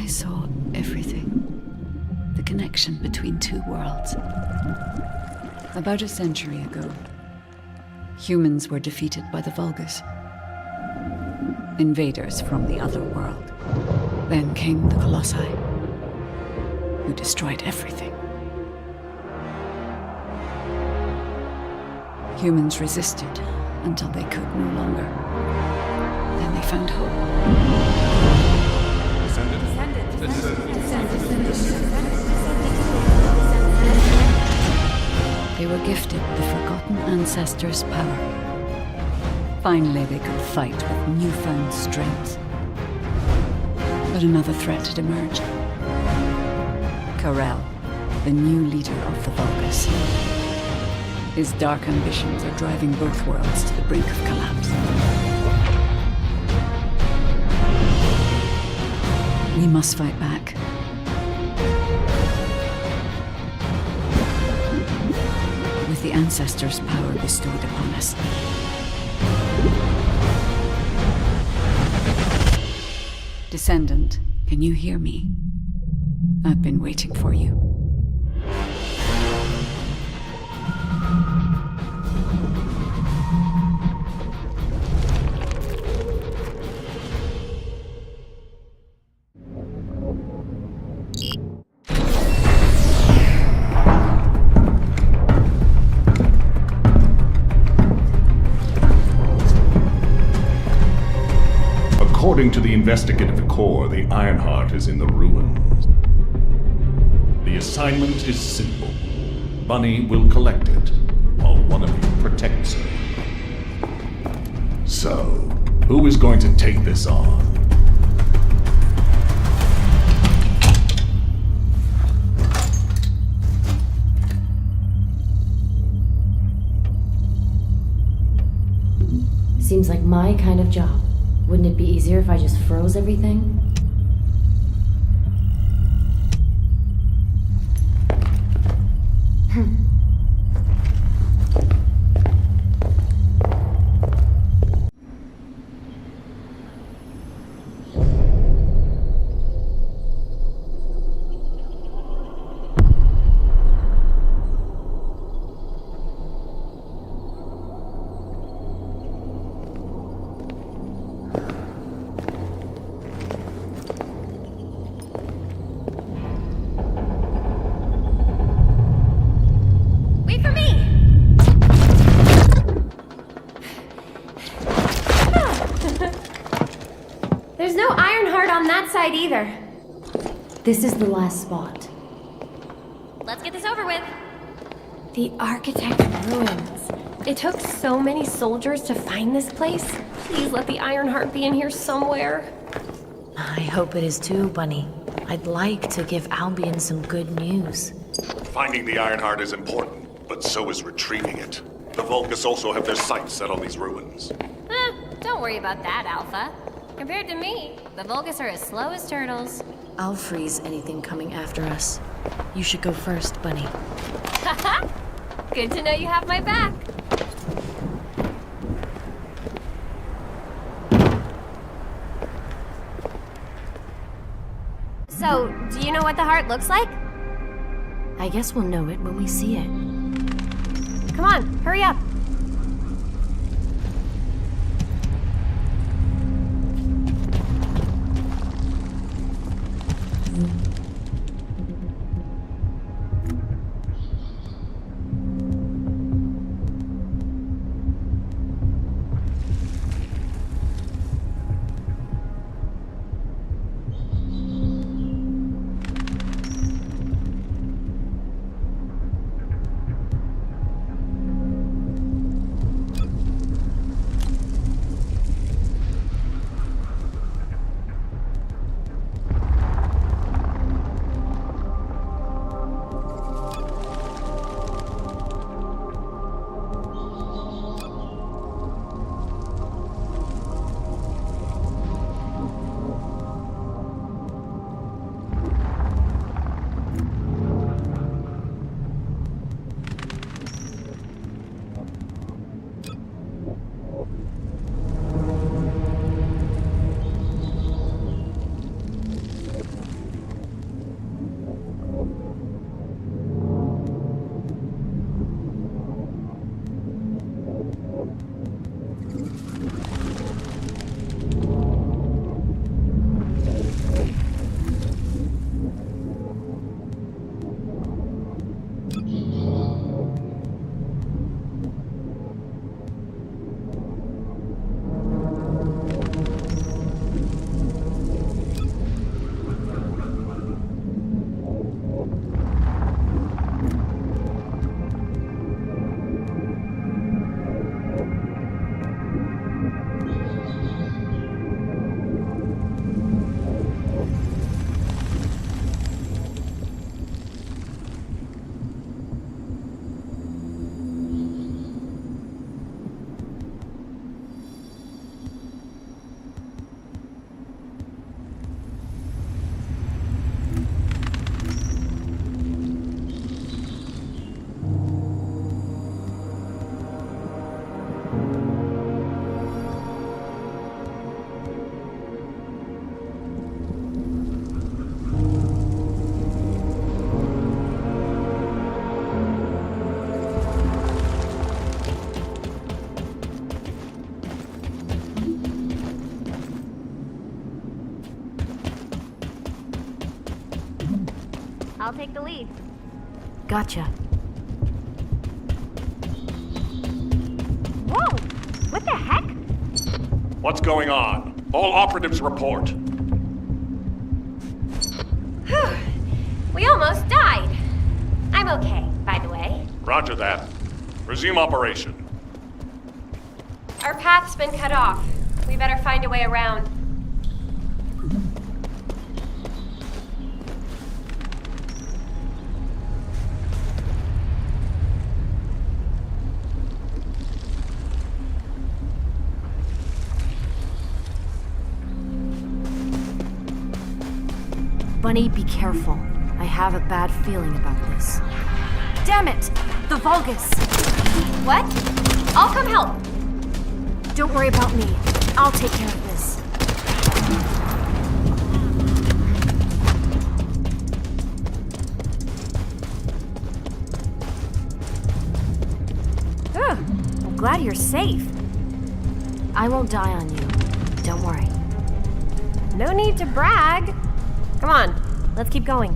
saw everything. The connection between two worlds. About a century ago, humans were defeated by the Vulgus. Invaders from the other world. Then came the Colossi, who destroyed everything. Humans resisted until they could no longer. Then they found hope. They were gifted the forgotten ancestors' power. Finally, they could fight with newfound strength. But another threat had emerged. Karel, the new leader of the Vulgus. His dark ambitions are driving both worlds to the brink of collapse. We must fight back. With the ancestors' power bestowed upon us. Descendant, can you hear me? I've been waiting for you. According to the investigative core, the Ironheart is in the ruins. The assignment is simple. Bunny will collect it, while one of you protects her. So, who is going to take this on? Seems like my kind of job. Wouldn't it be easier if I just froze everything? There's no Ironheart on that side either. This is the last spot. Let's get this over with. The Architect Ruins. It took so many soldiers to find this place. Please let the Ironheart be in here somewhere. I hope it is too, Bunny. I'd like to give Albion some good news. Finding the Ironheart is important, but so is retrieving it. The Vulgus also have their sights set on these ruins. Don't worry about that, Alpha. Compared to me, the Vulgus are as slow as turtles. I'll freeze anything coming after us. You should go first, Bunny. Haha! Good to know you have my back. So, do you know what the heart looks like? I guess we'll know it when we see it. Come on, hurry up. I'll take the lead. Gotcha. Whoa! What the heck? What's going on? All operatives report. We almost died. I'm okay, by the way. Roger that. Resume operation. Our path's been cut off. We better find a way around. Bunny, be careful. I have a bad feeling about this. Damn it! The Vulgus! What? I'll come help. Don't worry about me. I'll take care of this. I'm glad you're safe. I won't die on you. Don't worry. No need to brag. Come on, let's keep going.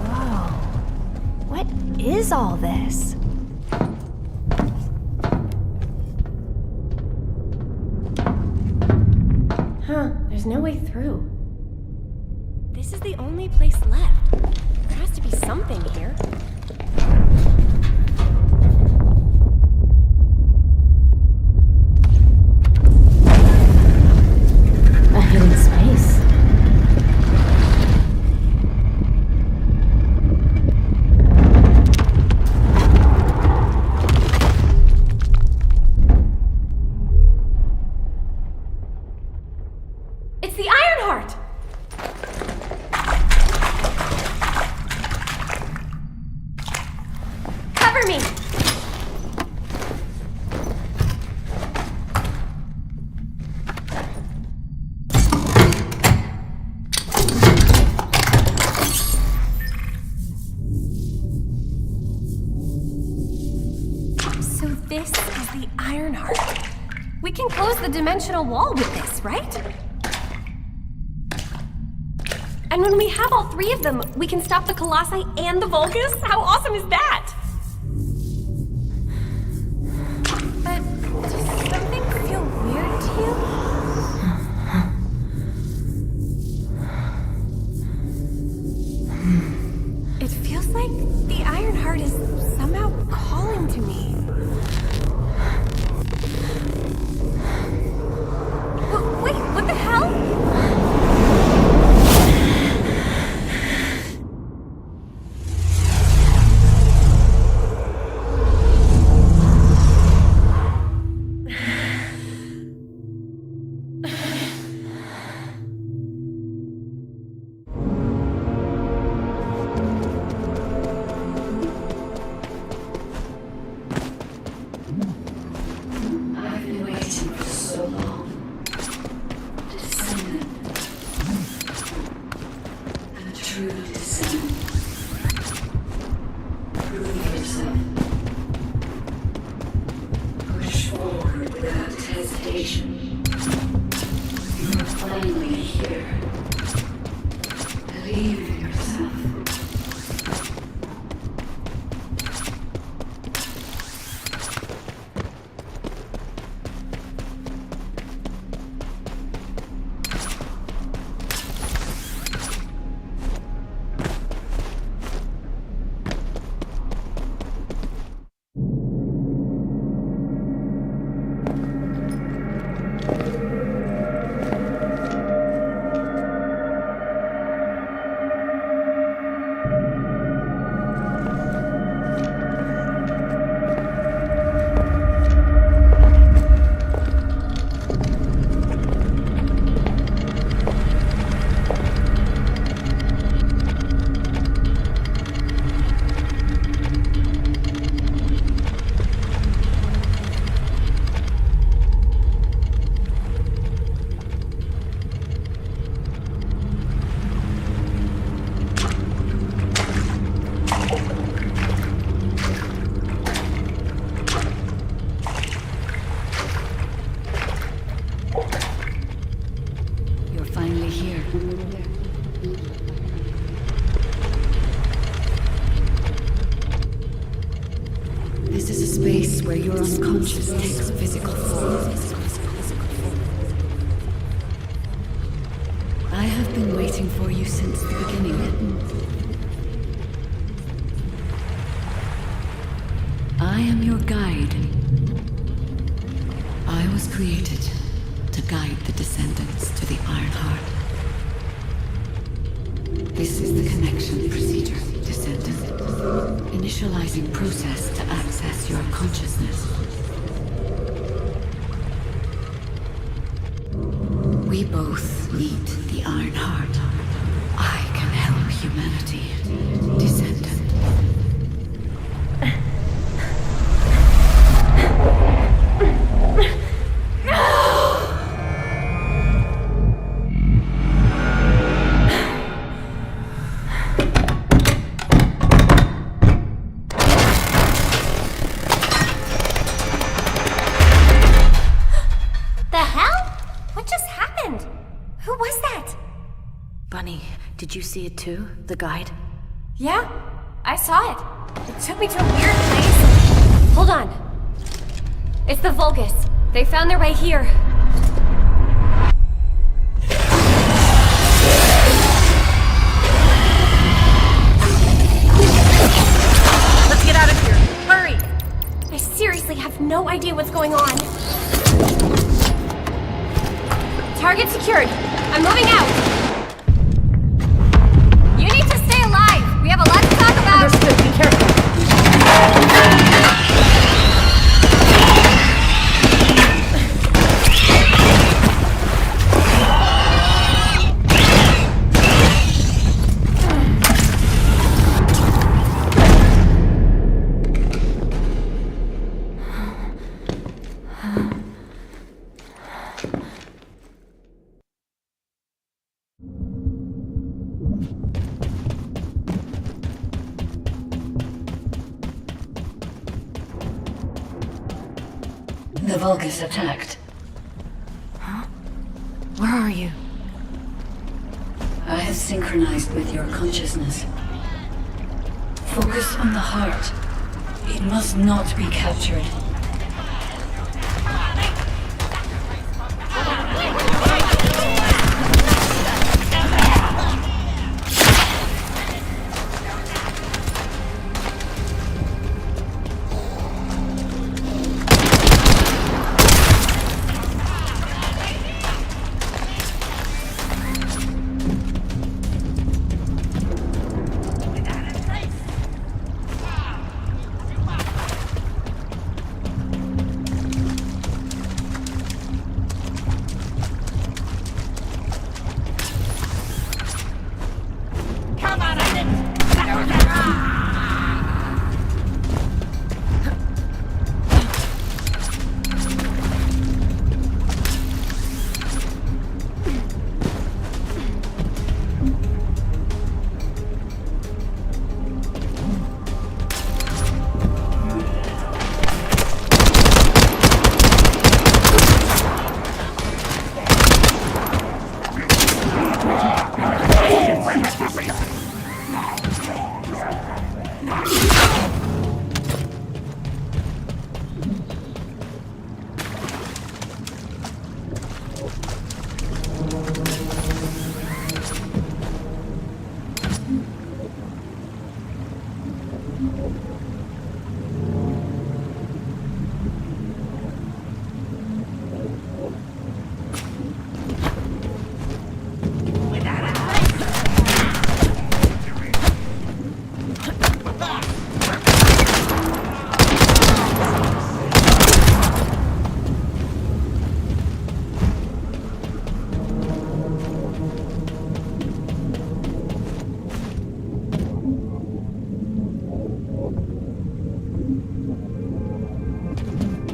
Whoa. What is all this? Huh, there's no way through. This is the only place left. There has to be something here. A hidden space. It's the Ironheart! Cover me! So this is the Ironheart. We can close the dimensional wall with this, right? And when we have all three of them, we can stop the Colossi and the Vulgus? How awesome is that? But does something feel weird to you? It feels like the Ironheart is somehow calling to me. Wait, what the hell? I've been waiting for so long. Descendant. A true descendant. Prove yourself. Push forward without hesitation. You are finally here. Believe in yourself. place where your unconscious takes physical form. I have been waiting for you since the beginning. I am your guide. I was created to guide the Descendants to the Iron Heart. This is the connection procedure, Descendant. Initializing process to access your consciousness. We both need the Iron Heart. I can help humanity, Descendant. Did you see it too? The guide? Yeah, I saw it. It took me to a weird place. Hold on. It's the Vulgus. They found their way here. Let's get out of here. Hurry! I seriously have no idea what's going on. Target secured. I'm moving out. We have a lot to talk about! Understood. Be careful. The Vulgus attacked. Huh? Where are you? I have synchronized with your consciousness. Focus on the heart. It must not be captured.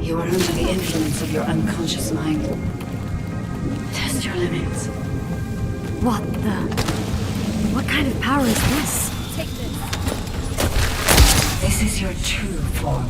You are under the influence of your unconscious mind. Test your limits. What the? What kind of power is this? Take this. This is your true form.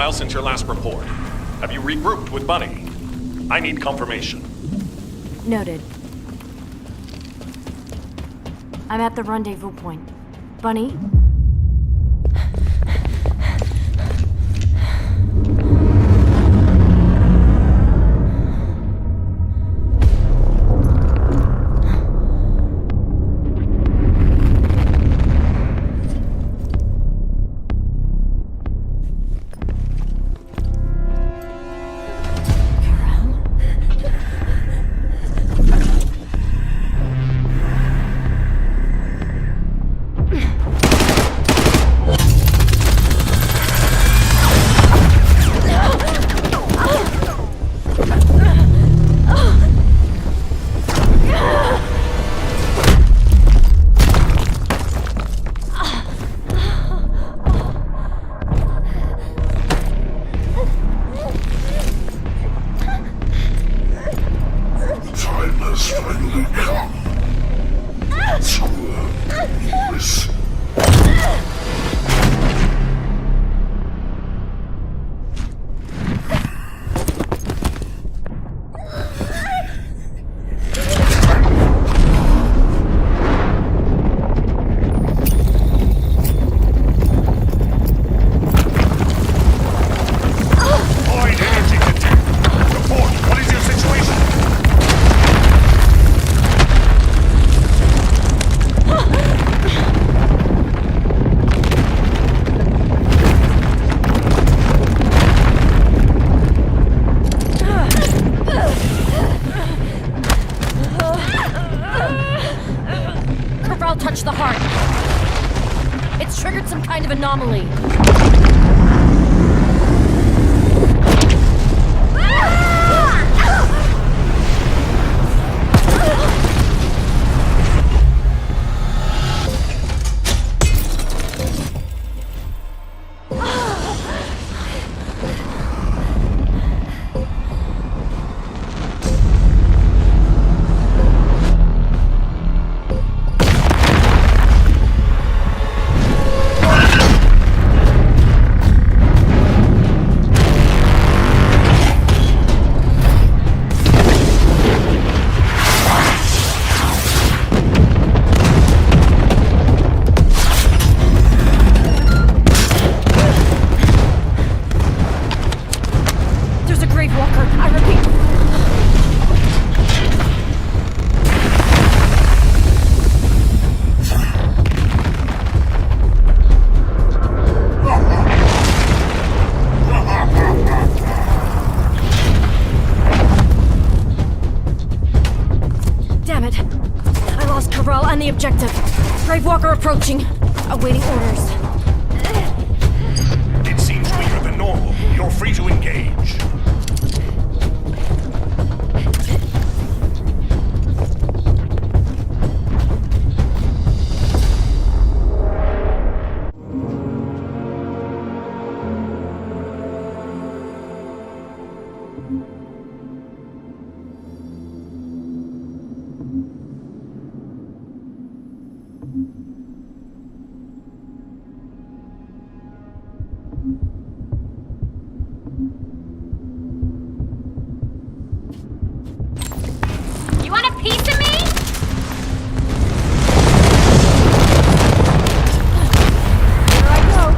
while since your last report. Have you regrouped with Bunny? I need confirmation. Noted. I'm at the rendezvous point. Bunny? Touch the heart. It's triggered some kind of anomaly. The objective. Gravewalker approaching. Awaiting orders. It seems weaker than normal. You're free to engage. You want a piece of me? Here I go.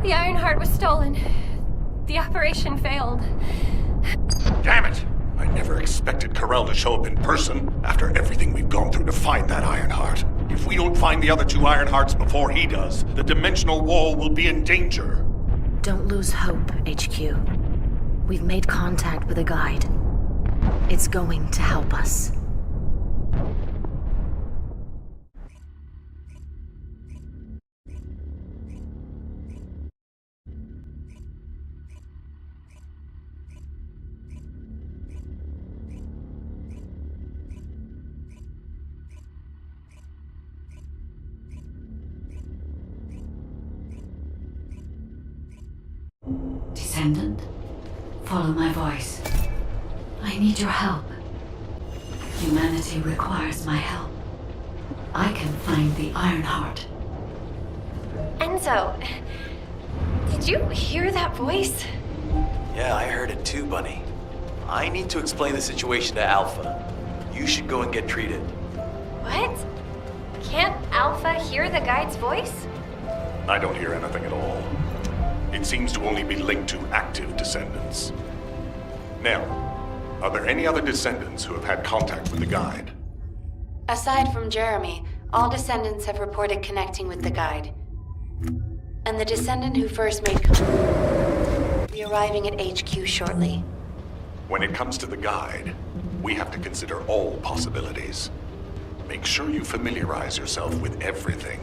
The Ironheart was stolen. The operation failed. Damn it! I never expected Corell to show up in person after everything we've gone through to find that Ironheart. If we don't find the other two Ironhearts before he does, the dimensional wall will be in danger. Don't lose hope, HQ. We've made contact with a guide. It's going to help us. Descendant, follow my voice. I need your help. Humanity requires my help. I can find the Ironheart. Enzo, did you hear that voice? Yeah, I heard it too, Bunny. I need to explain the situation to Alpha. You should go and get treated. What? Can't Alpha hear the guide's voice? I don't hear anything at all. It seems to only be linked to active descendants. Now, are there any other descendants who have had contact with the guide? Aside from Jeremy, all descendants have reported connecting with the guide. And the descendant who first made contact will be arriving at HQ shortly. When it comes to the guide, we have to consider all possibilities. Make sure you familiarize yourself with everything.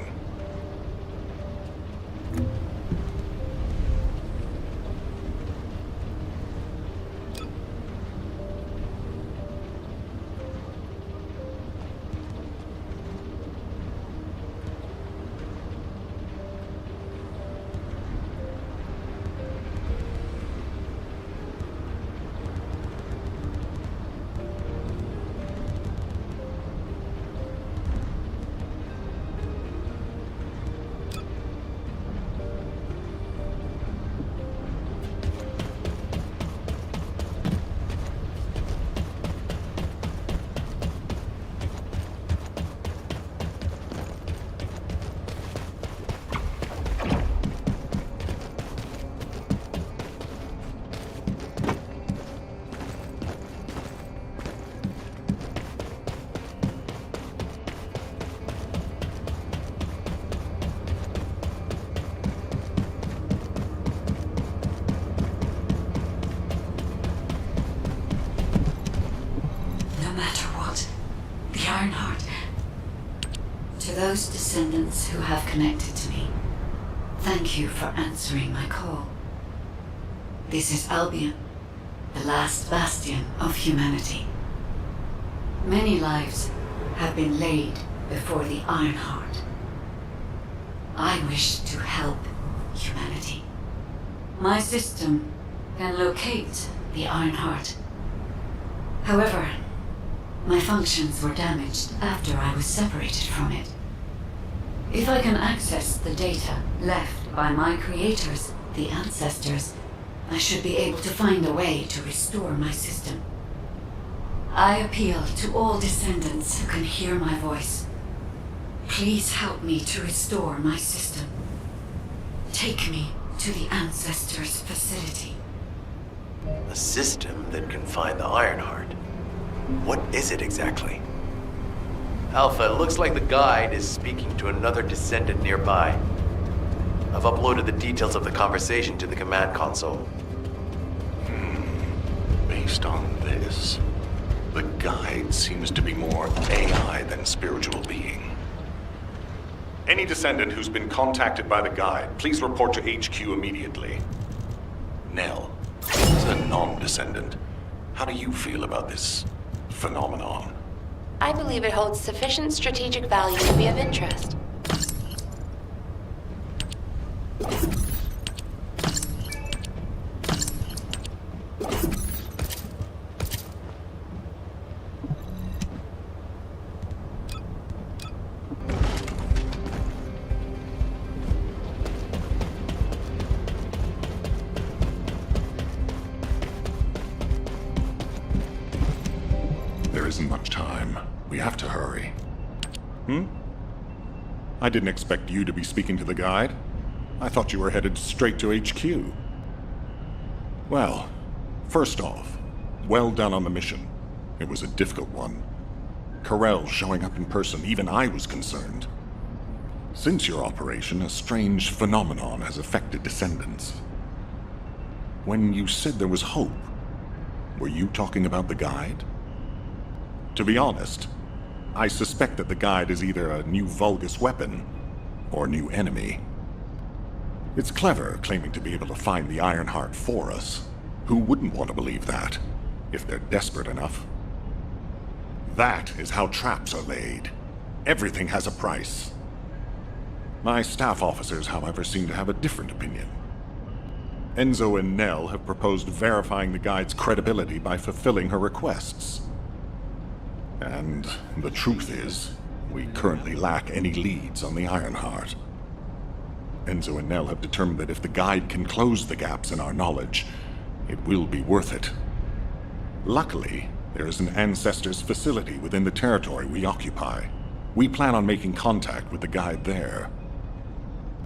To those descendants who have connected to me, thank you for answering my call. This is Albion, the last bastion of humanity. Many lives have been laid before the Ironheart. I wish to help humanity. My system can locate the Ironheart. However, my functions were damaged after I was separated from it. If I can access the data left by my creators, the ancestors, I should be able to find a way to restore my system. I appeal to all descendants who can hear my voice. Please help me to restore my system. Take me to the ancestors' facility. A system that can find the Ironheart. What is it exactly? Alpha, it looks like the guide is speaking to another descendant nearby. I've uploaded the details of the conversation to the command console. Based on this, the guide seems to be more AI than spiritual being. Any descendant who's been contacted by the guide, please report to HQ immediately. Nell, as a non-descendant, how do you feel about this phenomenon? I believe it holds sufficient strategic value to be of interest. There isn't much time. We have to hurry. I didn't expect you to be speaking to the guide. I thought you were headed straight to HQ. Well, first off, well done on the mission. It was a difficult one. Carell showing up in person, even I was concerned. Since your operation, a strange phenomenon has affected descendants. When you said there was hope, were you talking about the guide? To be honest, I suspect that the guide is either a new Vulgus weapon or a new enemy. It's clever claiming to be able to find the Ironheart for us. Who wouldn't want to believe that, if they're desperate enough? That is how traps are laid. Everything has a price. My staff officers, however, seem to have a different opinion. Enzo and Nell have proposed verifying the guide's credibility by fulfilling her requests. And the truth is, we currently lack any leads on the Ironheart. Enzo and Nell have determined that if the guide can close the gaps in our knowledge, it will be worth it. Luckily, there is an Ancestors facility within the territory we occupy. We plan on making contact with the guide there.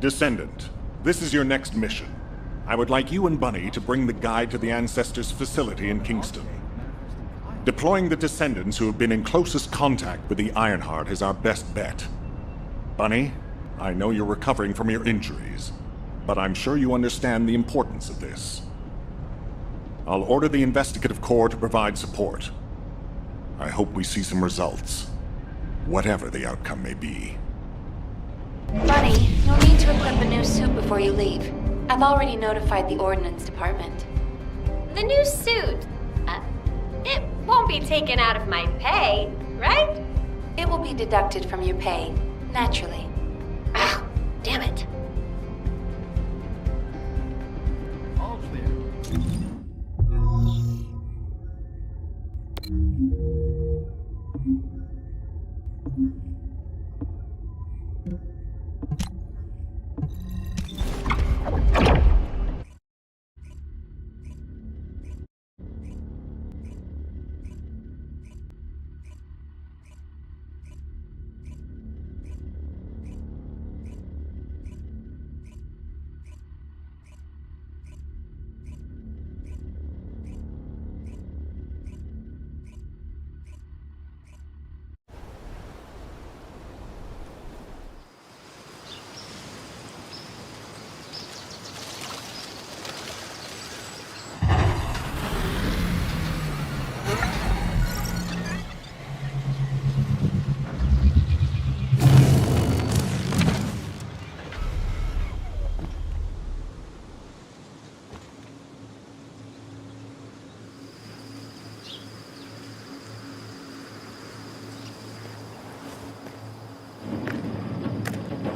Descendant, this is your next mission. I would like you and Bunny to bring the guide to the Ancestors facility in Kingston. Deploying the Descendants who have been in closest contact with the Ironheart is our best bet. Bunny, I know you're recovering from your injuries, but I'm sure you understand the importance of this. I'll order the Investigative Corps to provide support. I hope we see some results, whatever the outcome may be. Bunny, you'll need to equip a new suit before you leave. I've already notified the Ordnance Department. The new suit. It won't be taken out of my pay, right? It will be deducted from your pay, naturally. Ah, damn it. All clear.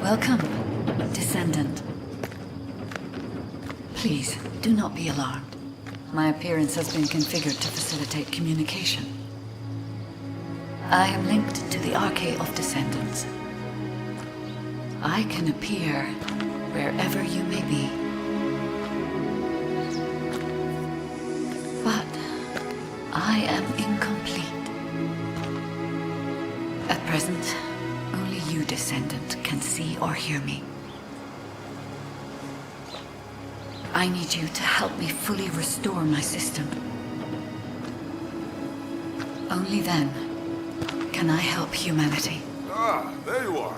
Welcome, Descendant. Please, do not be alarmed. My appearance has been configured to facilitate communication. I am linked to the Arcade of Descendants. I can appear wherever you may be. But I am incomplete. At present, only you, Descendant, can see or hear me. I need you to help me fully restore my system. Only then can I help humanity. Ah, there you are.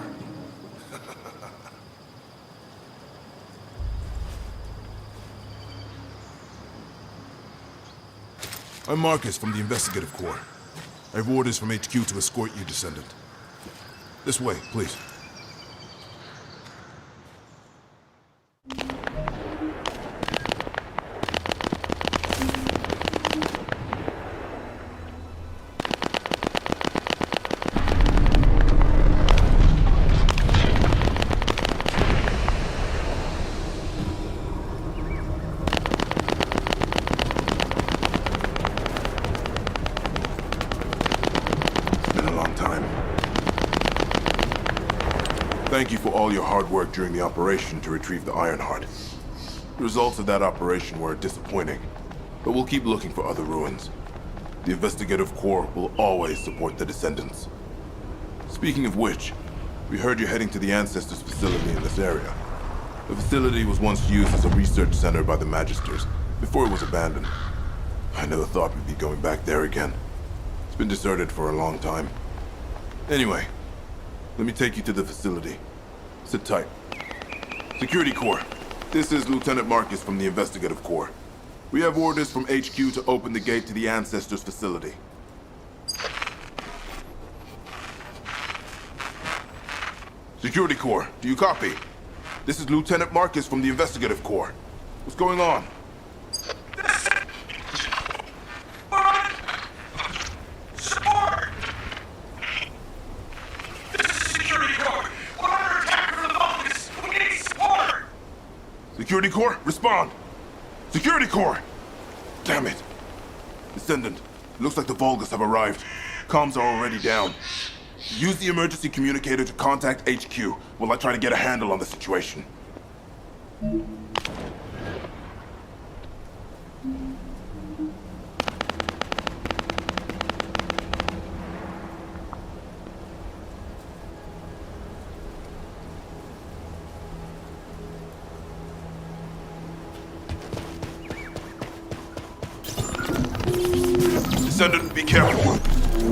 I'm Marcus from the Investigative Corps. I have orders from HQ to escort you, Descendant. This way, please. Thank you for all your hard work during the operation to retrieve the Ironheart. The results of that operation were disappointing, but we'll keep looking for other ruins. The Investigative Corps will always support the Descendants. Speaking of which, we heard you're heading to the Ancestors facility in this area. The facility was once used as a research center by the Magisters, before it was abandoned. I never thought we'd be going back there again. It's been deserted for a long time. Anyway, let me take you to the facility. Sit tight. Security Corps, this is Lieutenant Marcus from the Investigative Corps. We have orders from HQ to open the gate to the Ancestors facility. Security Corps, do you copy? This is Lieutenant Marcus from the Investigative Corps. What's going on? Support! This is Security Corps. We're under attack from the Vulcans. We need support! Security Corps, respond! Security Corps! Damn it! Descendant, it looks like the Vulgus have arrived. Comms are already down. Use the emergency communicator to contact HQ while I try to get a handle on the situation. Descendant, be careful.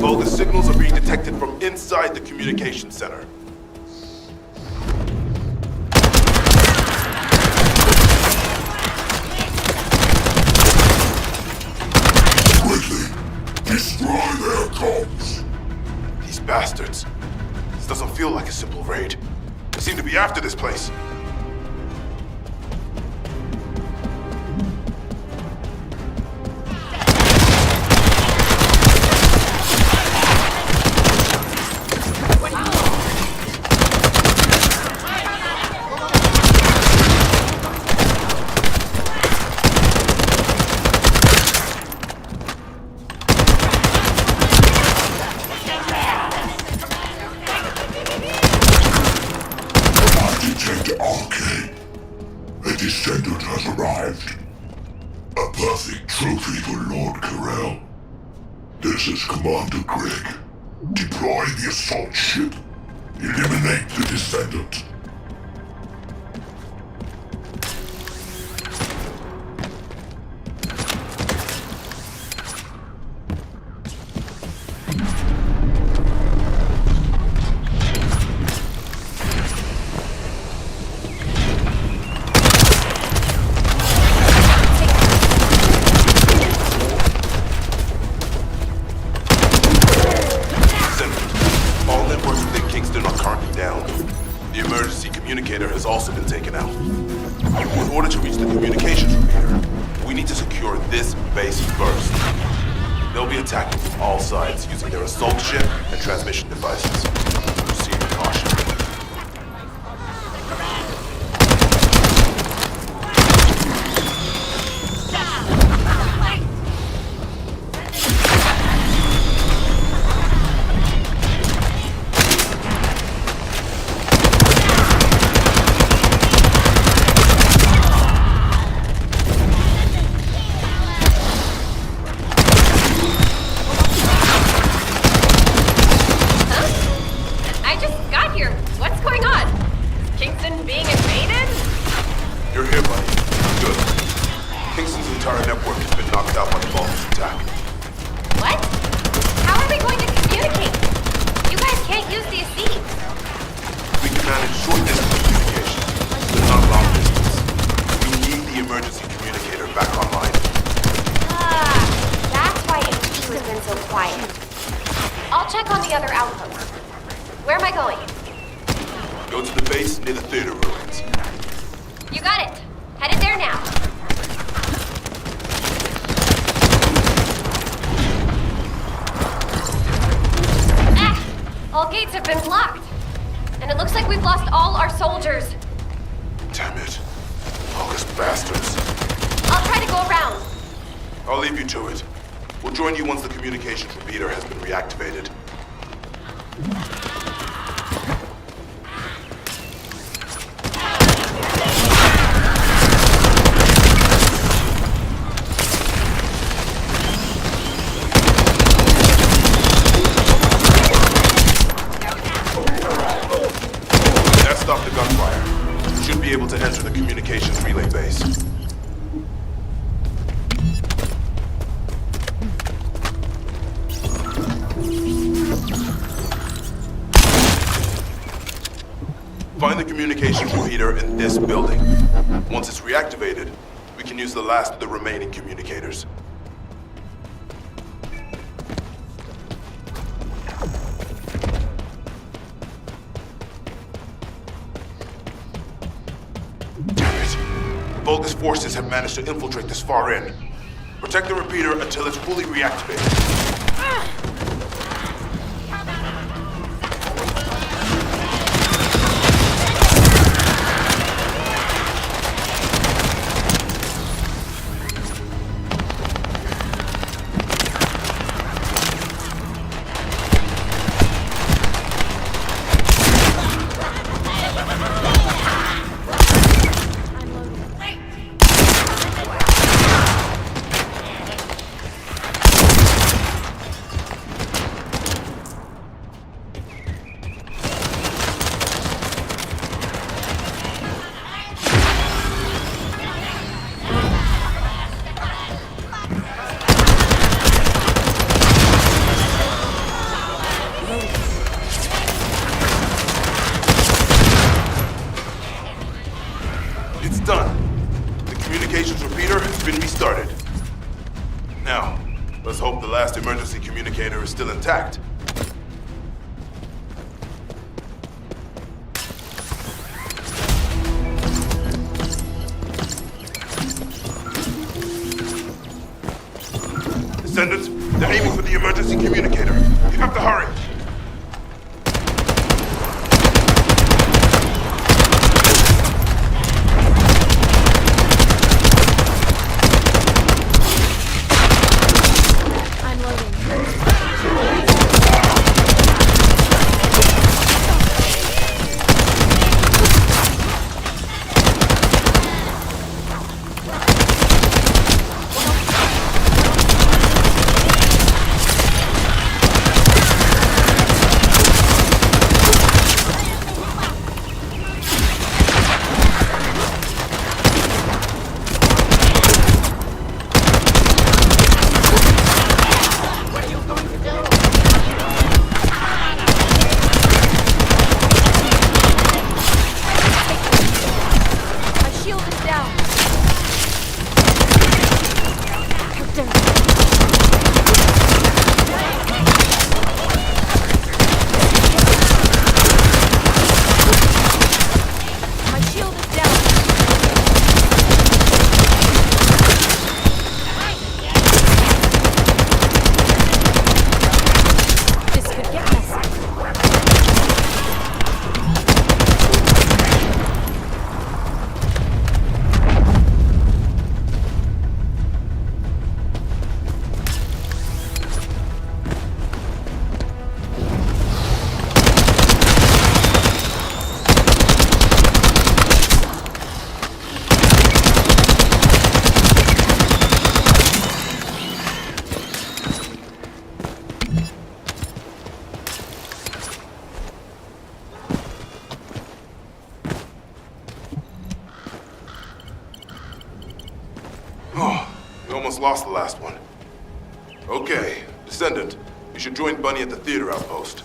Vulgus signals are being detected from inside the communication center. Quickly, destroy their comms. These bastards. This doesn't feel like a simple raid. They seem to be after this place. The Descendant has arrived. A perfect trophy for Lord Carell. This is Commander Greg. Deploy the assault ship. Eliminate the Descendant. Has also been taken out. In order to reach the communications repeater, we need to secure this base first. They'll be attacking from all sides using their assault ship and transmission devices. Proceed with caution. Go to the base near the theater ruins. You got it. Headed there now. All gates have been blocked. And it looks like we've lost all our soldiers. Damn it. August bastards. I'll try to go around. I'll leave you to it. We'll join you once the communications repeater has been reactivated. Stop the gunfire. We should be able to enter the communications relay base. Find the communications repeater in this building. Once it's reactivated, we We can use the last of the remaining communicators. Damn it! Vulgus forces have managed to infiltrate this far in. Protect the repeater until it's fully reactivated. It's done. The communications repeater has been restarted. Now, let's hope the last emergency communicator is still intact. Descendants, they're aiming for the emergency communicator. You have to hurry. We almost lost the last one. Okay, Descendant, you should join Bunny at the theater outpost.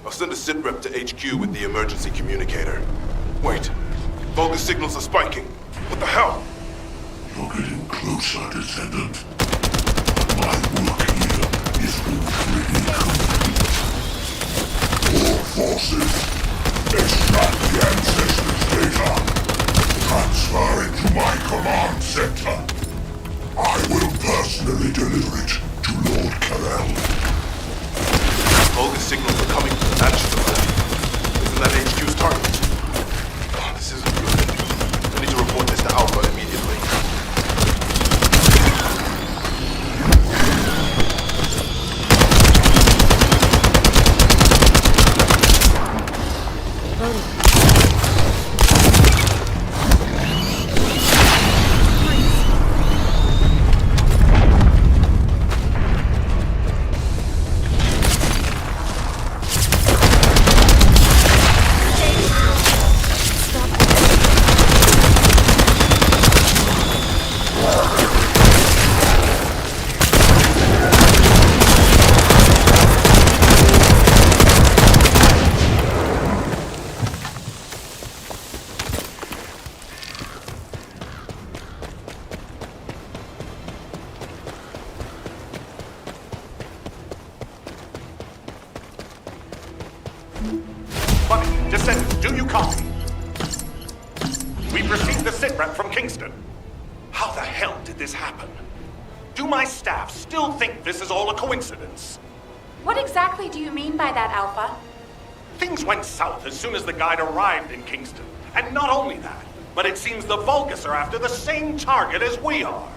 I'll send a sit rep to HQ with the emergency communicator. Wait, Vulgus signals are spiking. What the hell? You're getting closer, Descendant. My work here is already complete. All forces, extract the ancestors' data. Transfer it to my command center. I will personally deliver it to Lord Carell. Vulgus signals are coming from the mansion above. Isn't that HQ's target? Oh, this isn't good. I need to report this to Alpha immediately. Do you copy? We've received the sitrep from Kingston. How the hell did this happen? Do my staff still think this is all a coincidence? What exactly do you mean by that, Alpha? Things went south as soon as the guide arrived in Kingston. And not only that, but it seems the Vulgus are after the same target as we are.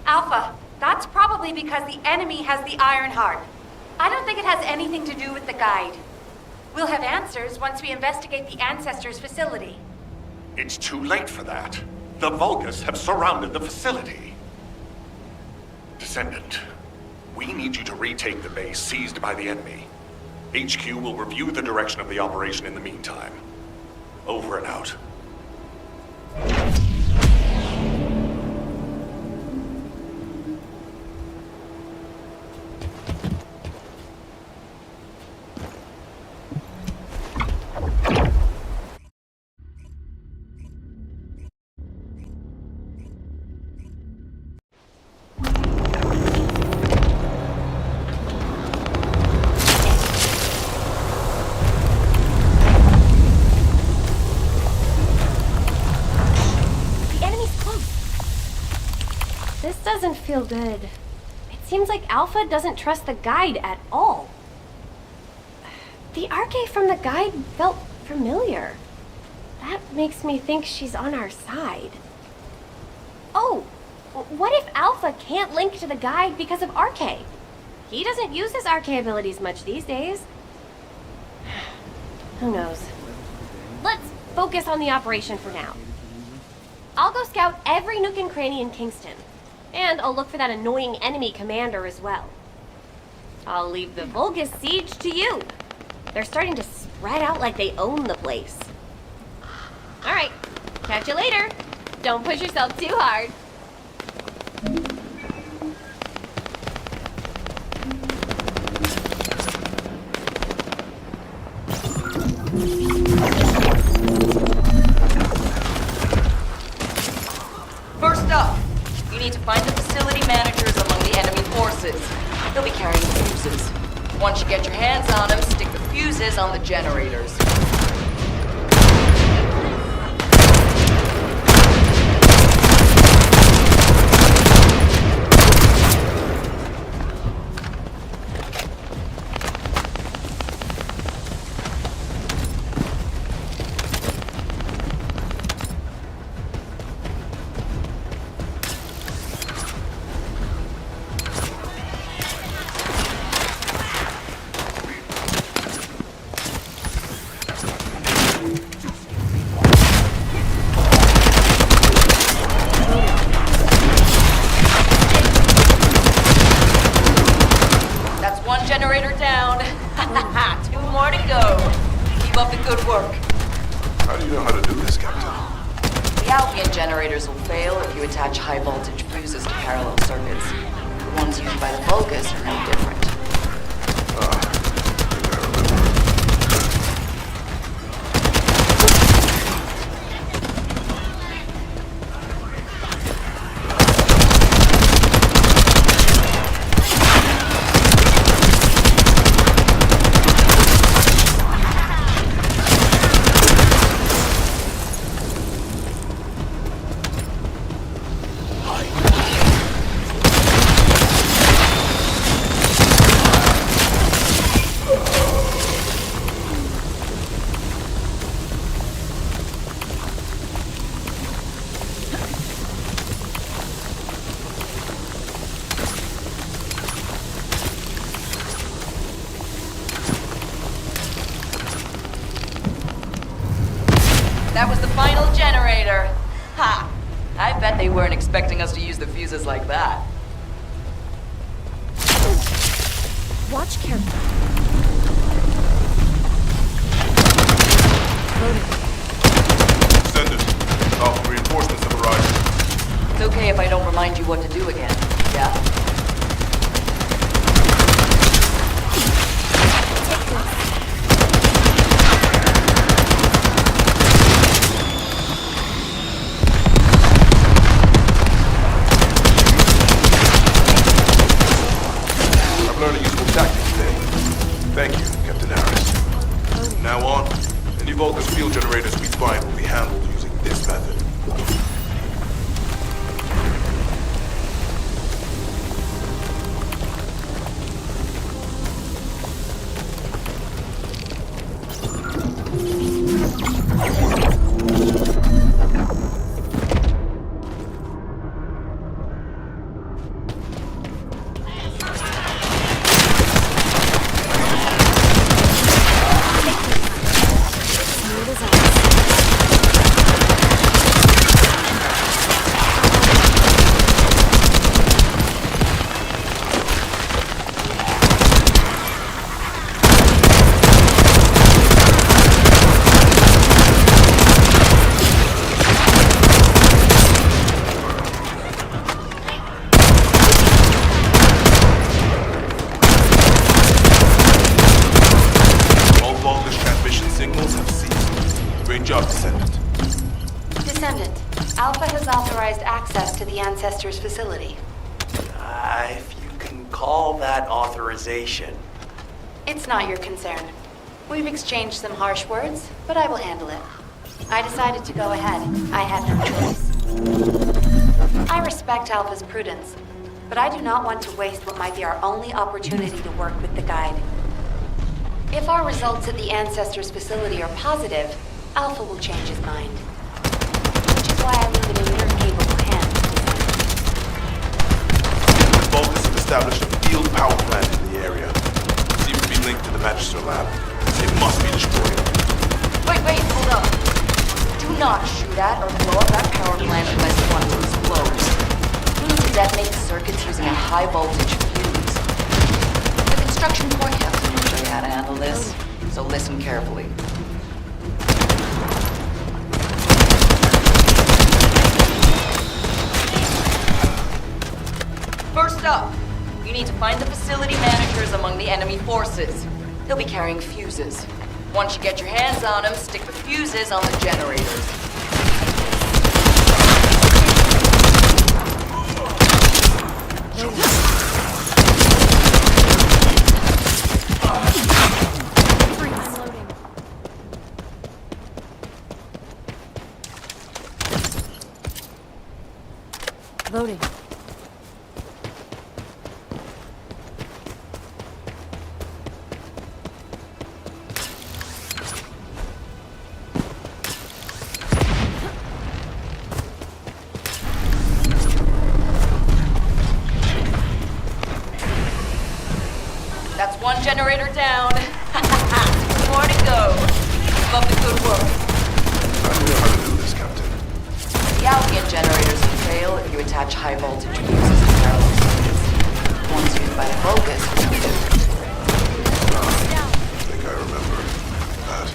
Alpha, that's probably because the enemy has the Iron Heart. I don't think it has anything to do with the guide. We'll have answers once we investigate the Ancestors' facility. It's too late for that. The Vulgus have surrounded the facility. Descendant, we need you to retake the base seized by the enemy. HQ will review the direction of the operation in the meantime. Over and out. This doesn't feel good. It seems like Alpha doesn't trust the guide at all. The arcade from the guide felt familiar. That makes me think she's on our side. Oh, what if Alpha can't link to the guide because of RK? He doesn't use his RK abilities much these days. Who knows? Let's focus on the operation for now. I'll go scout every nook and cranny in Kingston. And I'll look for that annoying enemy commander as well. I'll leave the Vulgus siege to you. They're starting to spread out like they own the place. Alright, catch you later. Don't push yourself too hard. First up, you need to find the facility managers among the enemy forces. They'll be carrying fuses. Once you get your hands on them, stick the fuses on the generators. Generator down. Two more to go. Keep up the good work. How do you know how to do this, Captain? The Albion generators will fail if you attach high voltage fuses to parallel circuits. The ones used by the Vulgus are no different. That was the final generator. Ha! I bet they weren't expecting us to use the fuses like that. Watch carefully. Descendant. Alpha reinforcements have arrived. It's okay if I don't remind you what to do again, yeah? Learned a useful tactic today. Thank you, Captain Harris. From now on, any Vulgus field access to the Ancestors facility. If you can call that authorization. It's not your concern. We've exchanged some harsh words, but I will handle it. I decided to go ahead. I had no choice. I respect Alpha's prudence, but I do not want to waste what might be our only opportunity to work with the Guide. If our results at the Ancestors facility are positive, Alpha will change his mind. Which is why I leave it in your capable hands, The Vulcans have established a field power plant in the area. Seems to be linked to the Magister lab. It must be destroyed. Wait, hold up. Do not shoot at or blow up that power plant unless you want to explode. You need to detonate the circuits using a high voltage fuse. The construction forecast will show you how to handle this, so listen carefully. First up, you need to find the facility managers among the enemy forces. They'll be carrying fuses. Once you get your hands on them, stick the fuses on the generators. Loading. That's one generator down. More to go. Keep up the good work. I don't know how to do this, Captain. The Albion generators will fail if you attach high voltage fuses to parallel circuits. Once you find a focus, what do you do? I think I remember that.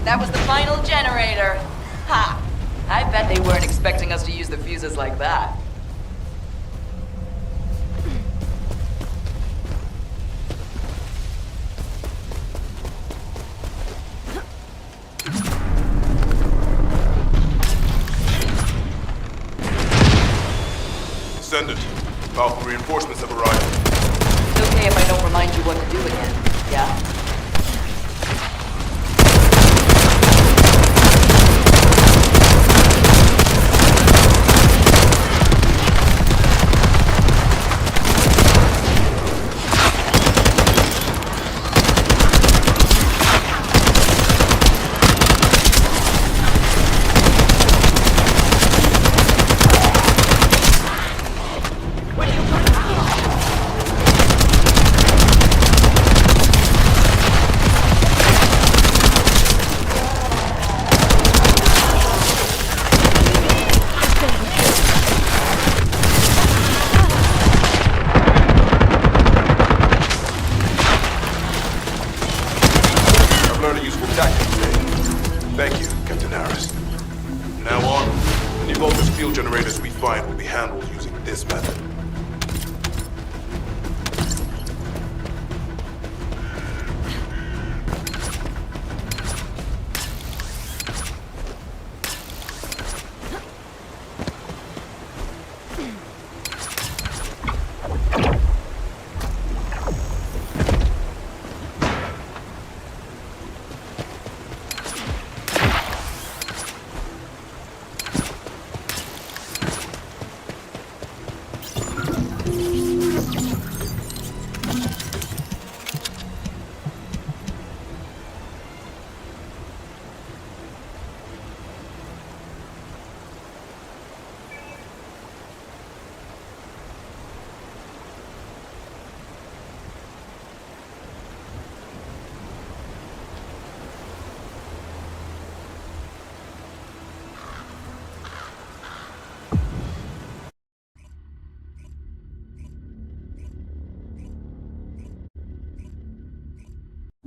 That was the final generator. Ha! I bet they weren't expecting us to use the fuses like that. Descendant, powerful reinforcements have arrived. It's okay if I don't remind you what to do again, yeah? Thank you, Captain Harris. From now on, any voltage field generators we find will be handled using this method.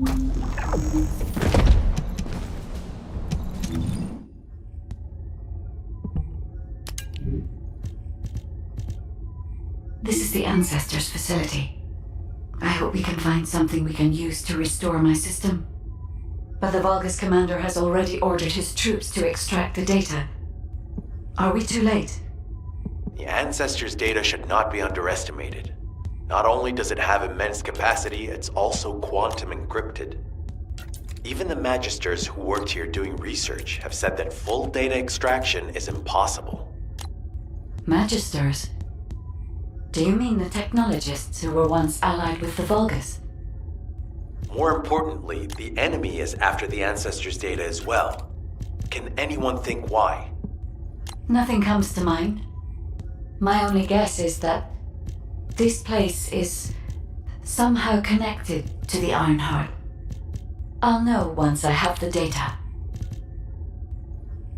This is the Ancestors facility. I hope we can find something we can use to restore my system. But the Vulgus commander has already ordered his troops to extract the data. Are we too late? The Ancestors' data should not be underestimated. Not only does it have immense capacity, it's also quantum encrypted. Even the Magisters who worked here doing research have said that full data extraction is impossible. Magisters? Do you mean the technologists who were once allied with the Vulgus? More importantly, the enemy is after the Ancestors' data as well. Can anyone think why? Nothing comes to mind. My only guess is that this place is somehow connected to the Ironheart. I'll know once I have the data.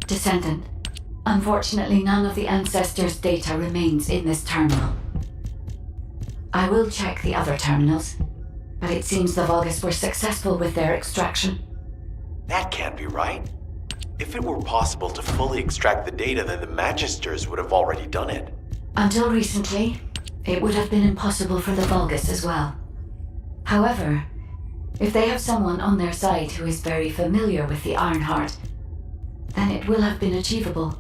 Descendant, unfortunately none of the Ancestors' data remains in this terminal. I will check the other terminals, but it seems the Vulgus were successful with their extraction. That can't be right. If it were possible to fully extract the data, then the Magisters would have already done it. Until recently, it would have been impossible for the Vulgus as well. However, if they have someone on their side who is very familiar with the Ironheart, then it will have been achievable.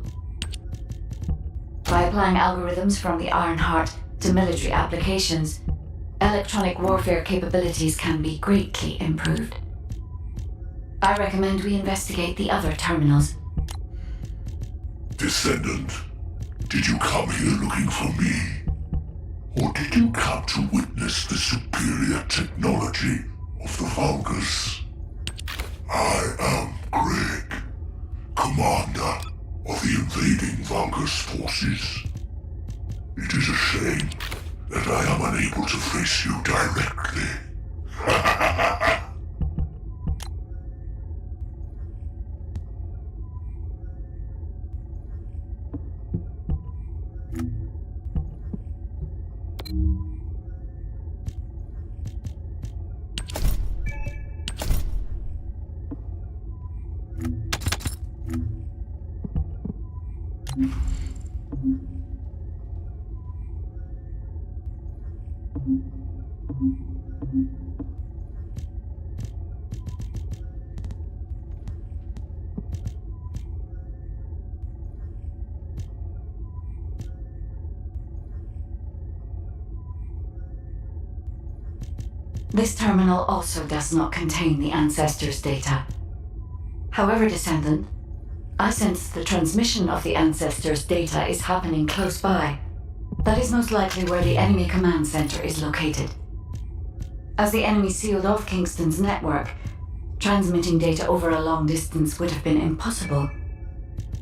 By applying algorithms from the Ironheart to military applications, electronic warfare capabilities can be greatly improved. I recommend we investigate the other terminals. Descendant, did you come here looking for me? Or did you come to witness the superior technology of the Vulgus? I am Greg, commander of the invading Vulgus forces. It is a shame that I am unable to face you directly. This terminal also does not contain the Ancestors' data. However, Descendant, I sense the transmission of the Ancestors' data is happening close by. That is most likely where the enemy command center is located. As the enemy sealed off Kingston's network, transmitting data over a long distance would have been impossible.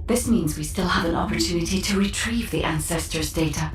This means we still have an opportunity to retrieve the Ancestors' data.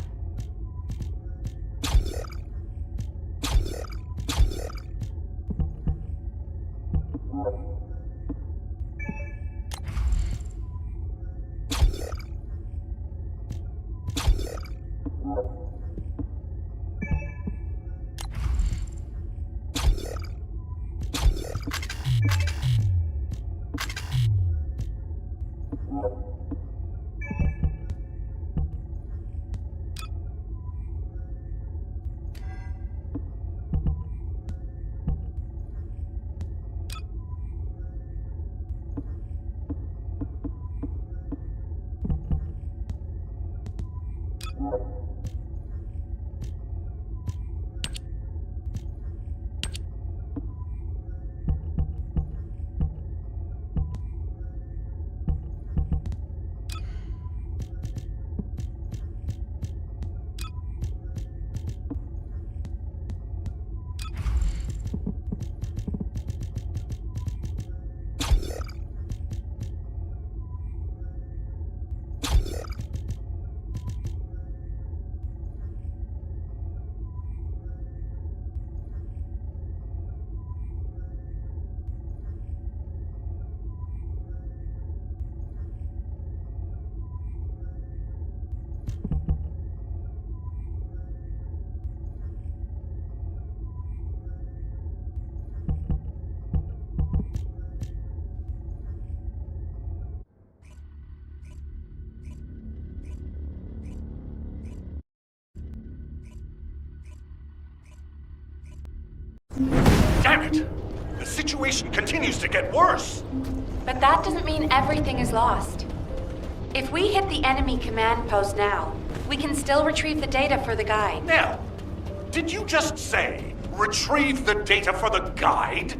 Damn it! The situation continues to get worse! But that doesn't mean everything is lost. If we hit the enemy command post now, we can still retrieve the data for the guide. Now, did you just say, retrieve the data for the guide?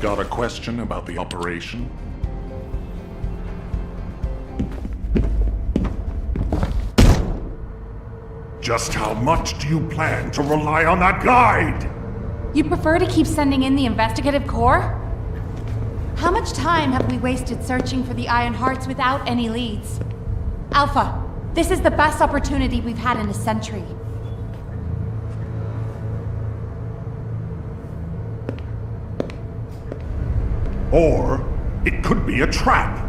Got a question about the operation? Just how much do you plan to rely on that guide? You prefer to keep sending in the investigative core? How much time have we wasted searching for the Iron Hearts without any leads? Alpha, this is the best opportunity we've had in a century. Or it could be a trap.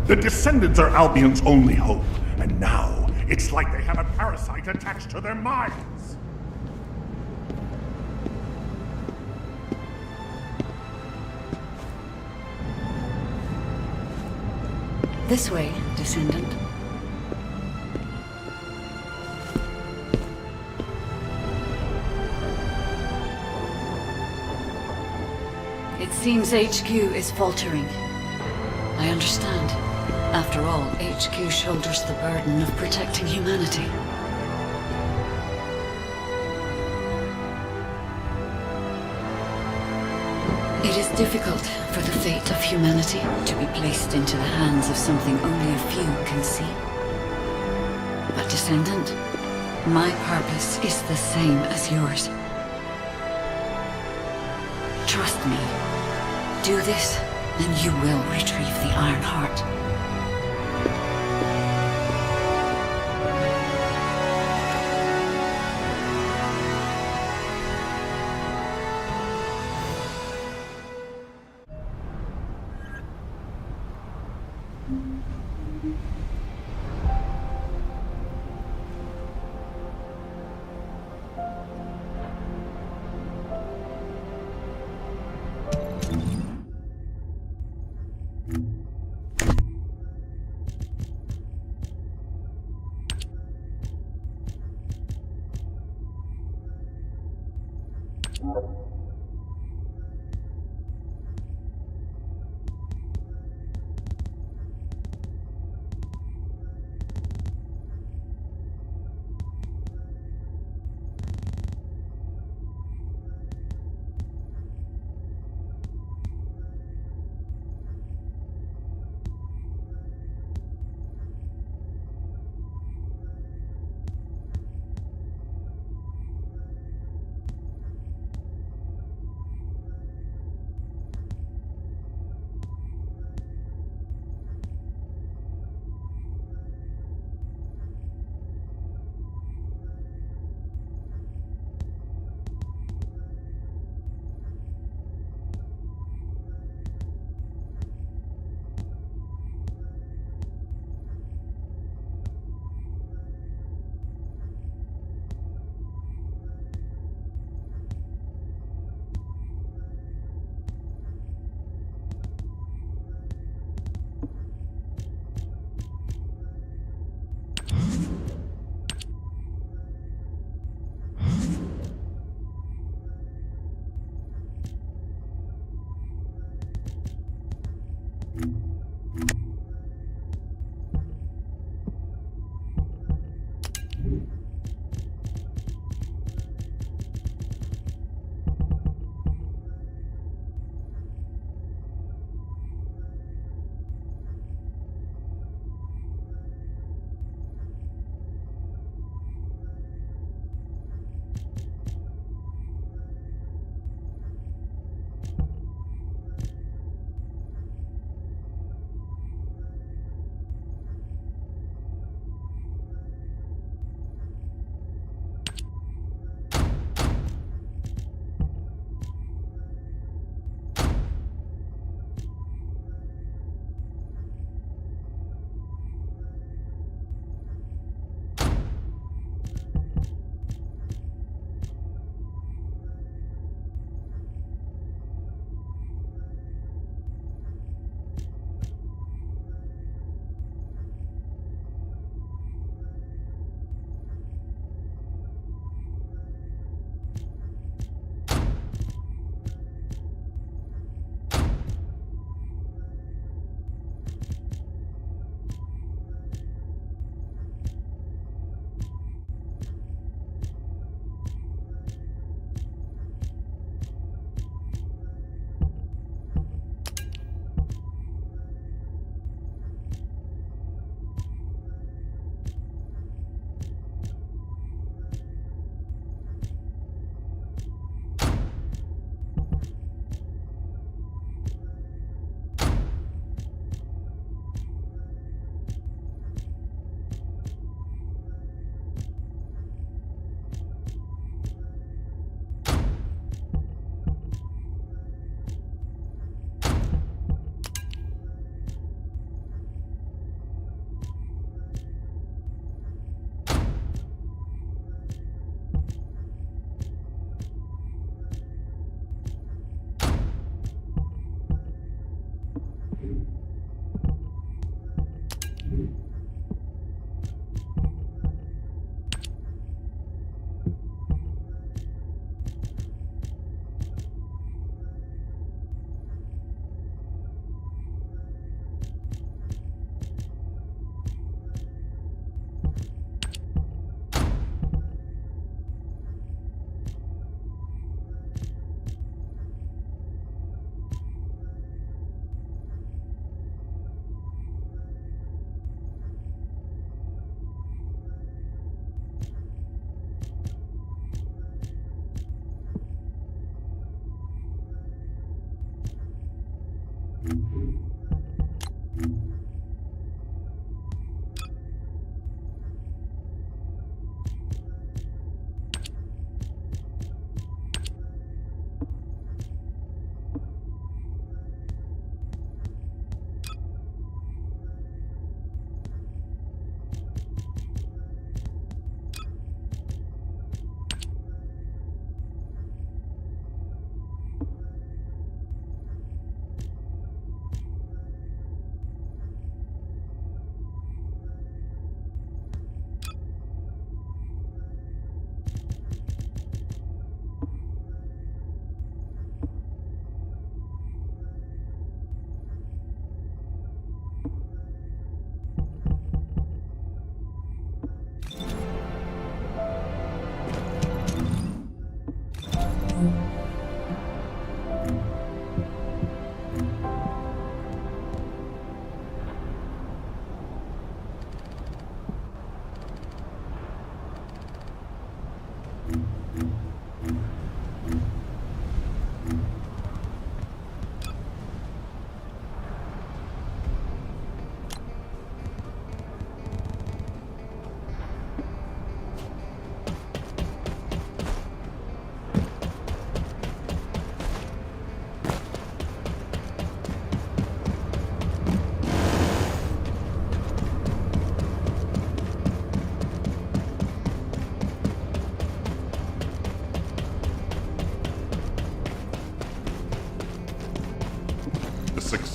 The Descendants are Albion's only hope, and now it's like they have a parasite attached to their minds. This way, Descendant. It seems HQ is faltering. I understand. After all, HQ shoulders the burden of protecting humanity. It is difficult for the fate of humanity to be placed into the hands of something only a few can see. But Descendant, my purpose is the same as yours. Trust me. Do this, and you will retrieve the Iron Heart.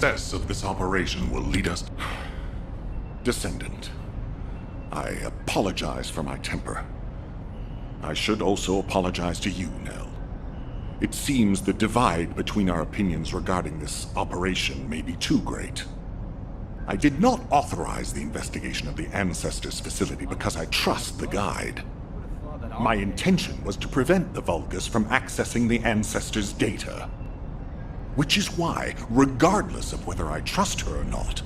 success of this operation will lead us... Descendant, I apologize for my temper. I should also apologize to you, Nell. It seems the divide between our opinions regarding this operation may be too great. I did not authorize the investigation of the Ancestors facility because I trust the guide. My intention was to prevent the Vulgus from accessing the Ancestors' data. Which is why, regardless of whether I trust her or not,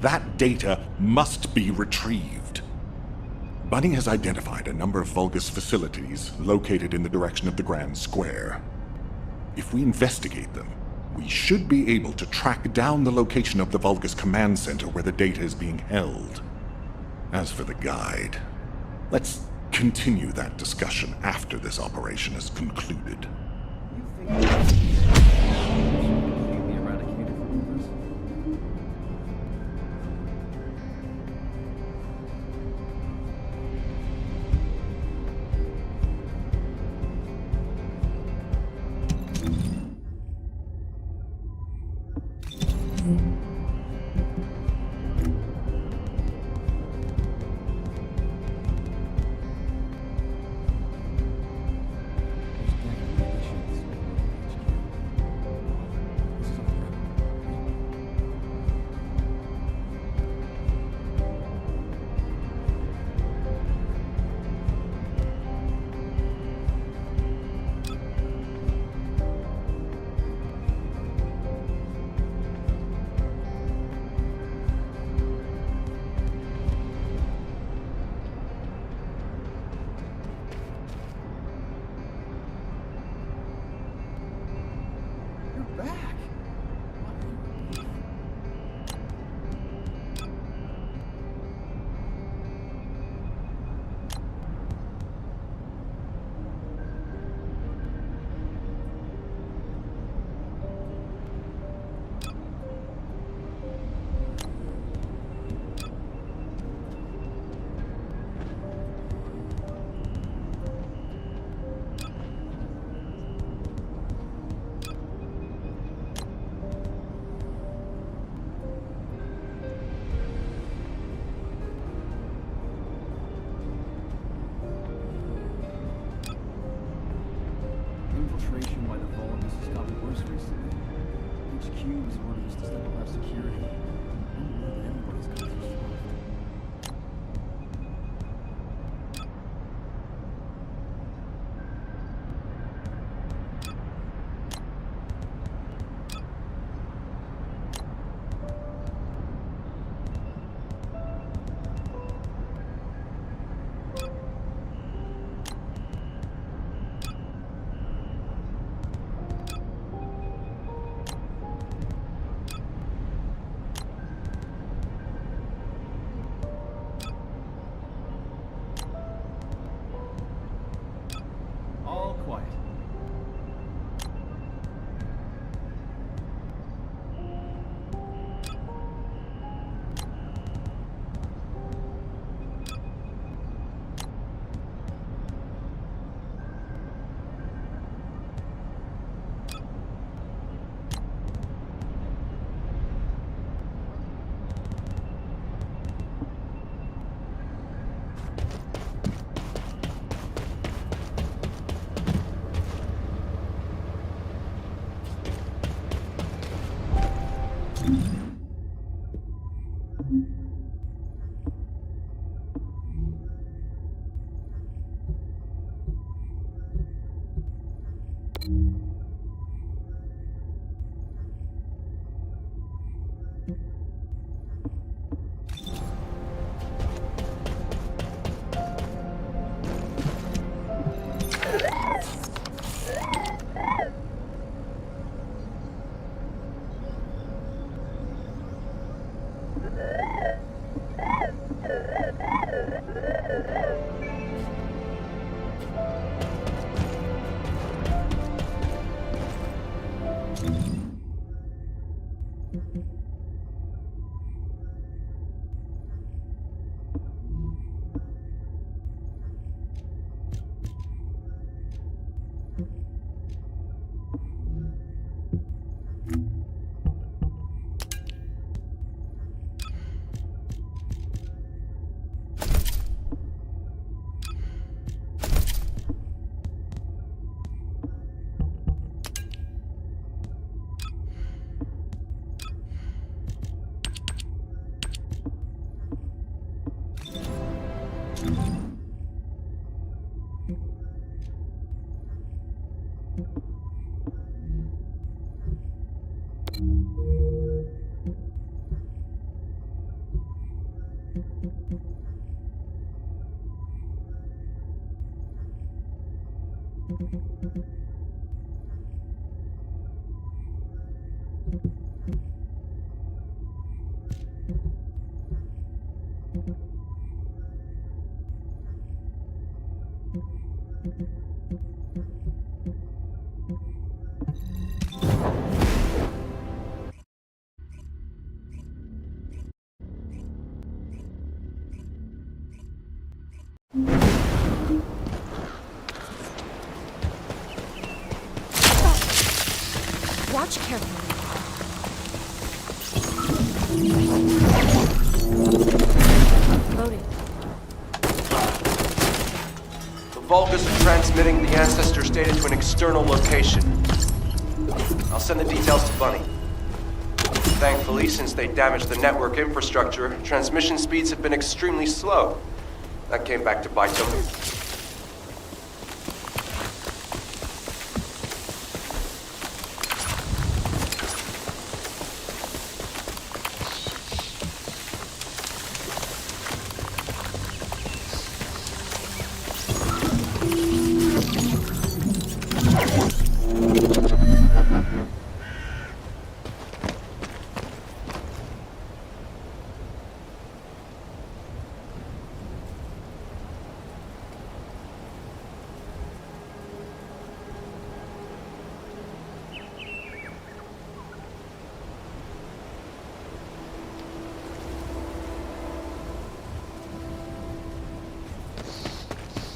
that data must be retrieved. Bunny has identified a number of Vulgus facilities located in the direction of the Grand Square. If we investigate them, we should be able to track down the location of the Vulgus command center where the data is being held. As for the guide, let's continue that discussion after this operation is concluded. Watch carefully. Loading. The Vulgus are transmitting the Ancestor's data to an external location. I'll send the details to Bunny. Thankfully, since they damaged the network infrastructure, transmission speeds have been extremely slow. That came back to bite them.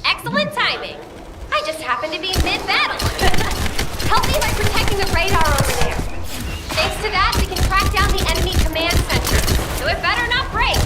Excellent timing. I just happened to be mid-battle. Help me by protecting the radar over there. Thanks to that, we can track down the enemy command center. So it better not break.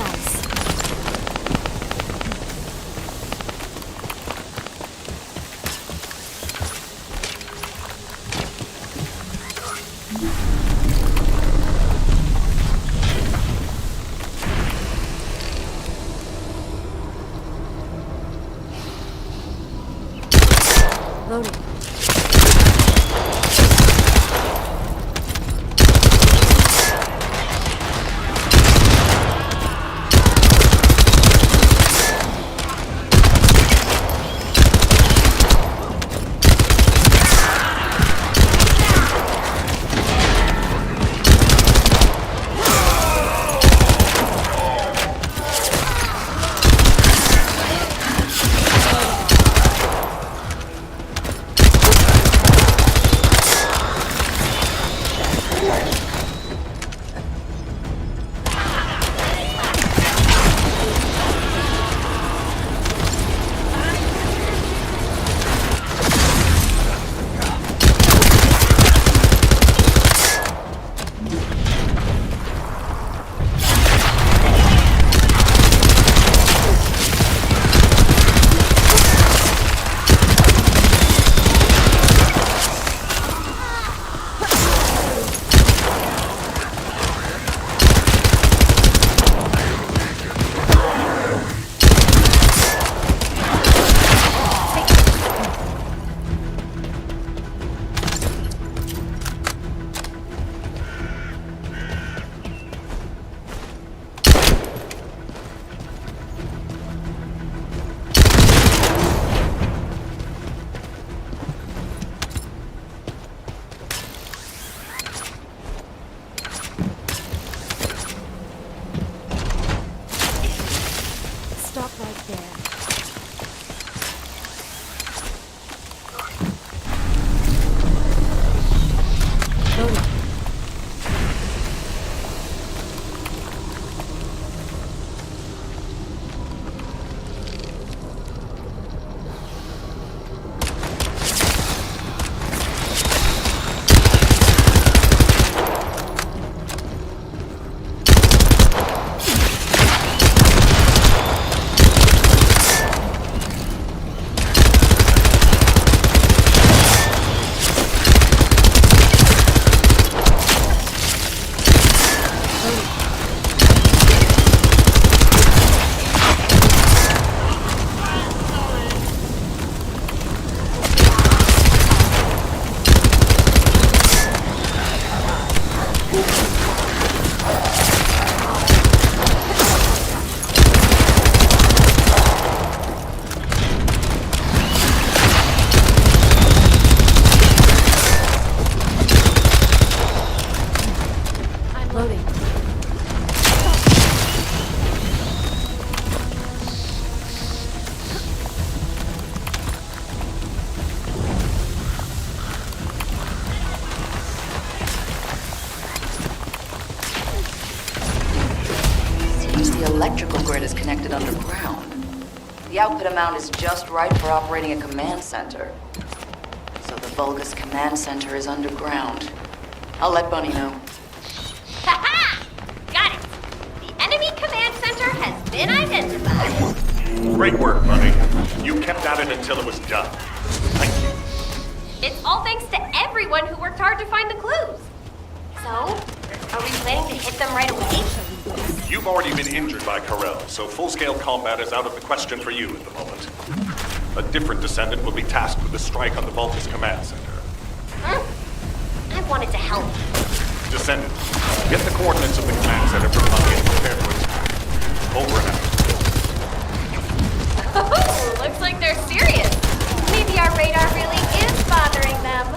Thanks. Loading. Stop right there. Loading. Loading. Seems the electrical grid is connected underground. The output amount is just right for operating a command center. So the Vulgus command center is underground. I'll let Bunny know. Ha-ha! Got it! The enemy command center has been identified. Great work, Bunny. You kept at it until it was done. Thank you. It's all thanks to everyone who worked hard to find the clues. So, are we planning to hit them right away? You've already been injured by Carell, so full-scale combat is out of the question for you at the moment. A different Descendant will be tasked with the strike on the Vulgus command center. I wanted to help. Descendant, get the coordinates of the command center for Bunny and prepare to attack. Over and out. Oh, looks like they're serious. Maybe our radar really is bothering them.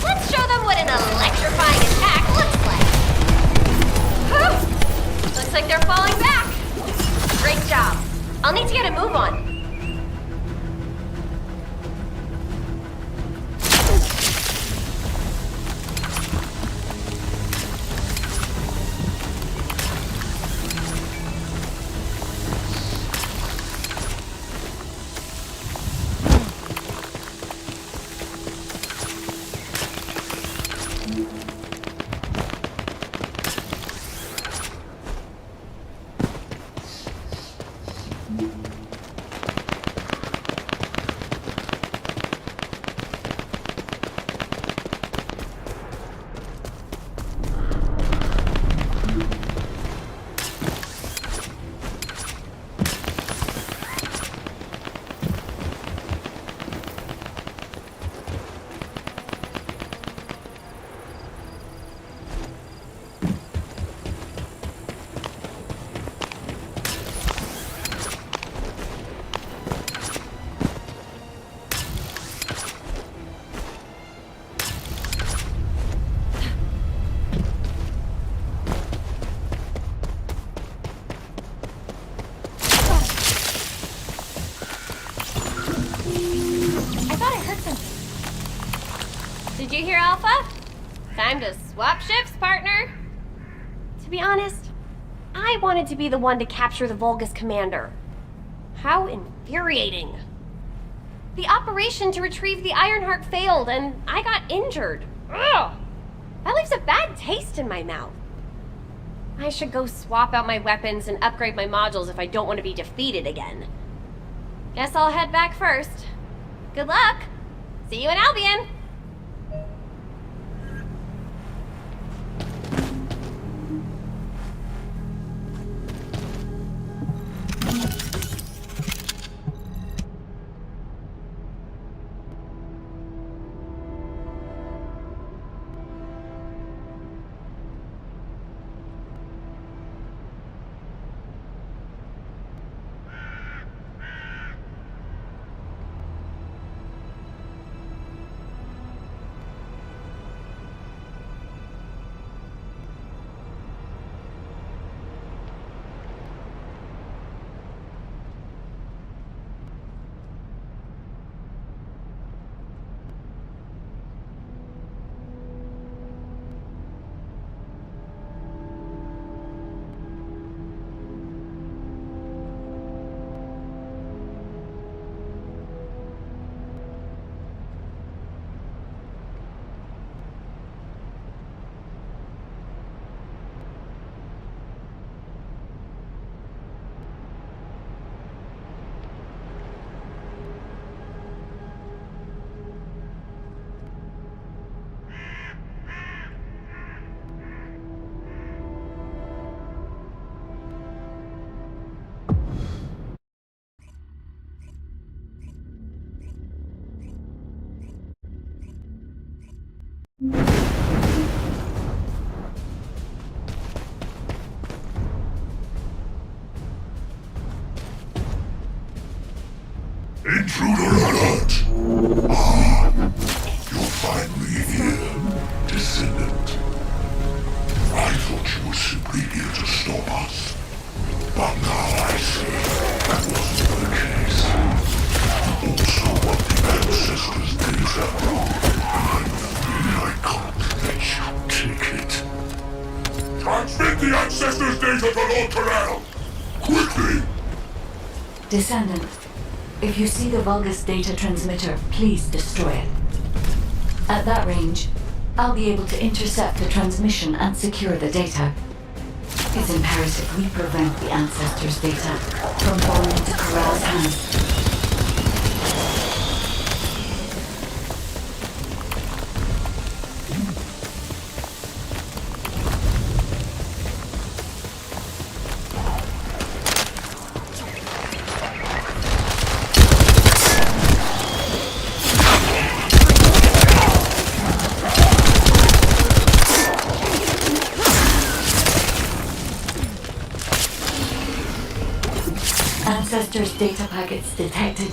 Let's show them what an electrifying attack looks like. Whew. Looks like they're falling back. Great job. I'll need to get a move on. you hear, Alpha? Time to swap shifts, partner. To be honest, I wanted to be the one to capture the Vulgus commander. How infuriating. The operation to retrieve the Ironheart failed, and I got injured. Ugh! That leaves a bad taste in my mouth. I should go swap out my weapons and upgrade my modules if I don't want to be defeated again. Guess I'll head back first. Good luck! See you in Albion! Intruder alert! Ah, you're finally here, Descendant. I thought you were simply here to stop us. But now I see that wasn't the case. You also want the ancestors' data. I'm afraid I can't let you take it. Transmit the ancestors' data to Lord Corral! Quickly! Descendant, if you see the Vulgus data transmitter, please destroy it. At that range, I'll be able to intercept the transmission and secure the data. It's imperative we prevent the ancestors' data from falling into Corral's hands. Ancestors' data packets detected.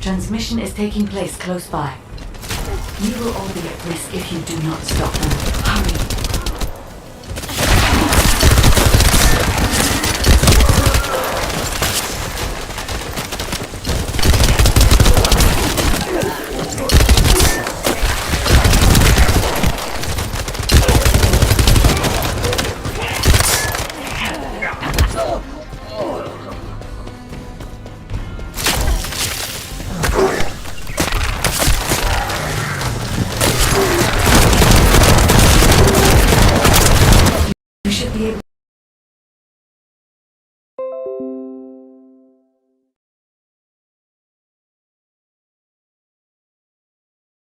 Transmission is taking place close by. We will all be at risk if you do not stop them. Hurry! You should be able